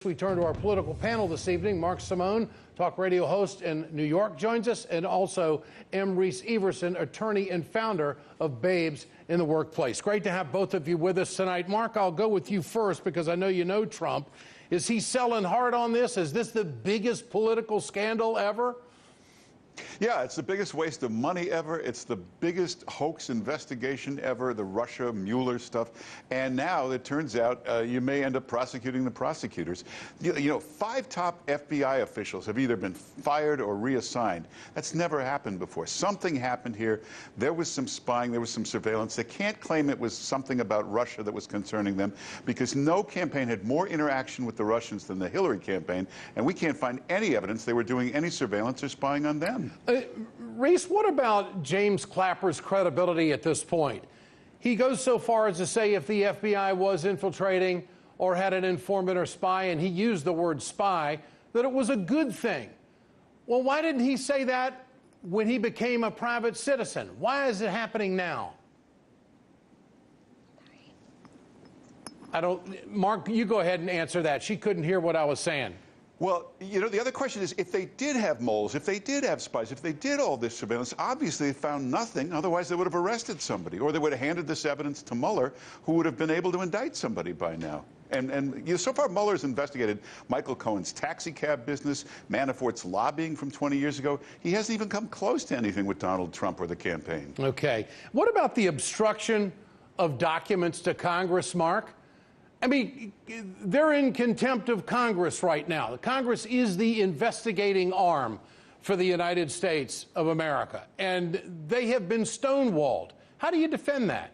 We turn to our political panel this evening. Mark Simone, talk radio host in New York, joins us, and also M. Reese Everson, attorney and founder of Babes in the Workplace. Great to have both of you with us tonight. Mark, I'll go with you first because I know you know Trump. Is he selling hard on this? Is this the biggest political scandal ever? Yeah, it's the biggest waste of money ever. It's the biggest hoax investigation ever, the Russia Mueller stuff. And now it turns out you may end up prosecuting the prosecutors. You know, 5 top FBI officials have either been fired or reassigned. That's never happened before. Something happened here. There was some spying. There was some surveillance. They can't claim it was something about Russia that was concerning them because no campaign had more interaction with the Russians than the Hillary campaign. And we can't find any evidence they were doing any surveillance or spying on them. Reese, what about James Clapper's credibility at this point? He goes so far as to say if the FBI was infiltrating or had an informant or spy, and he used the word spy, that it was a good thing. Well, why didn't he say that when he became a private citizen? Why is it happening now? Mark, you go ahead and answer that. She couldn't hear what I was saying. Well, you know, the other question is, if they did have moles, if they did have spies, if they did all this surveillance, obviously they found nothing. Otherwise, they would have arrested somebody, or they would have handed this evidence to Mueller, who would have been able to indict somebody by now. And you know, so far, Mueller's investigated Michael Cohen's taxi cab business, Manafort's lobbying from 20 years ago. He hasn't even come close to anything with Donald Trump or the campaign. Okay. What about the obstruction of documents to Congress, Mark? I mean, they're in contempt of Congress right now. The Congress is the investigating arm for the United States of America, and they have been stonewalled. How do you defend that?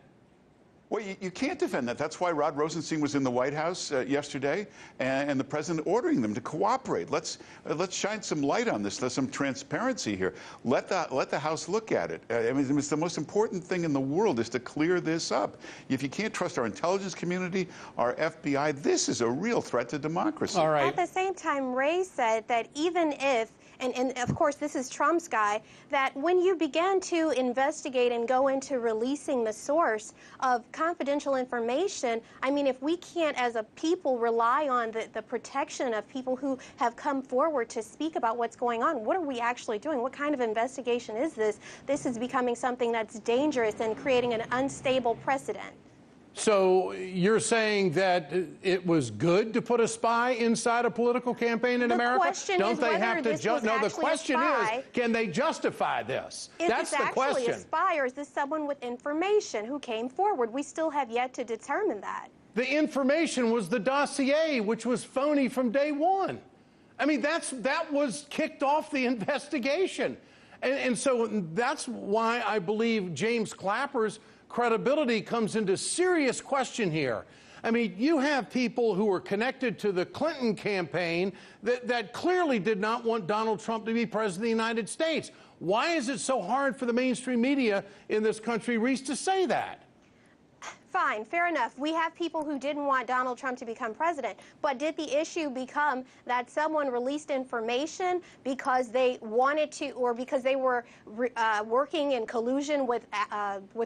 Well, you can't defend that. That's why Rod Rosenstein was in the White House yesterday, and the president ordering them to cooperate. Let's shine some light on this. There's some transparency here. Let the House look at it. I mean, it's the most important thing in the world is to clear this up. If you can't trust our intelligence community, our FBI, this is a real threat to democracy. All right. At the same time, Ray said that even if, and of course this is Trump's guy, that when you began to investigate and go into releasing the source of confidential information, I mean, if we can't as a people rely on the protection of people who have come forward to speak about what's going on, what are we actually doing? What kind of investigation is this? This is becoming something that's dangerous and creating an unstable precedent. So you're saying that it was good to put a spy inside a political campaign in America? Don't they have to? No, the question is, can they justify this? That's the question. Is this actually a spy, or is this someone with information who came forward? We still have yet to determine that. The information was the dossier, which was phony from day one. I mean, that was kicked off the investigation. And so that's why I believe James Clapper's credibility comes into serious question here. I mean, you have people who were connected to the Clinton campaign that clearly did not want Donald Trump to be president of the United States. Why is it so hard for the mainstream media in this country, Reese, to say that? Fine, fair enough. We have people who didn't want Donald Trump to become president, but did the issue become that someone released information because they wanted to, or because they were working in collusion with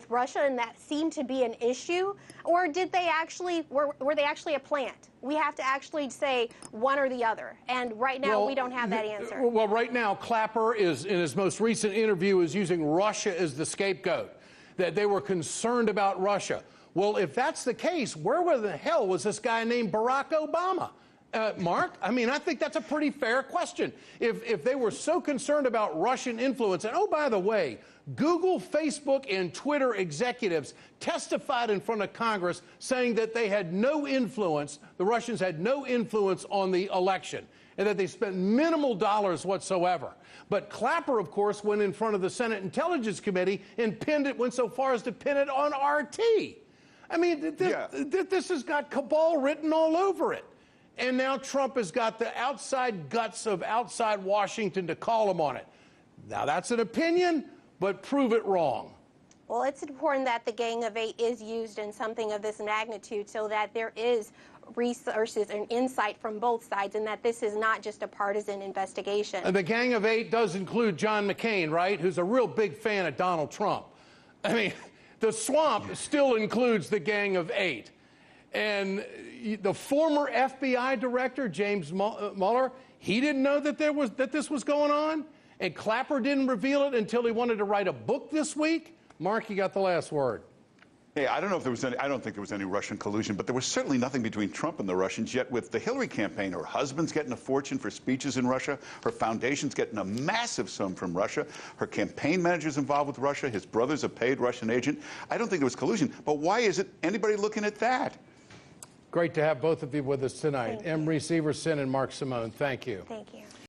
Russia, and that seemed to be an issue, or did they actually were they actually a plant? We have to actually say one or the other, and right now we don't have that answer. Well, right now Clapper is, in his most recent interview, is using Russia as the scapegoat, that they were concerned about Russia. Well, if that's the case, where the hell was this guy named Barack Obama? Mark, I mean, I think that's a pretty fair question. If they were so concerned about Russian influence, and oh, by the way, Google, Facebook, and Twitter executives testified in front of Congress saying that they had no influence, the Russians had no influence on the election, and that they spent minimal dollars whatsoever. But Clapper, of course, went in front of the Senate Intelligence Committee and went so far as to pin it on RT. I mean, this has got cabal written all over it. And now Trump has got the outside guts of outside Washington to call him on it. Now, that's an opinion, but prove it wrong. Well, it's important that the Gang of Eight is used in something of this magnitude so that there is resources and insight from both sides, and that this is not just a partisan investigation. And the Gang of Eight does include John McCain, right, who's a real big fan of Donald Trump. I mean, the swamp still includes the Gang of Eight. And, the former FBI director, James Mueller, he didn't know that this was going on, and Clapper didn't reveal it until he wanted to write a book this week. Mark, you got the last word. Hey, I don't know if there was any, I don't think there was any Russian collusion, but there was certainly nothing between Trump and the Russians. Yet with the Hillary campaign, her husband's getting a fortune for speeches in Russia. Her foundation's getting a massive sum from Russia. Her campaign manager's involved with Russia. His brother's a paid Russian agent. I don't think there was collusion. But why isn't anybody looking at that? Great to have both of you with us tonight. Emery Severson and Mark Simone, thank you. Thank you.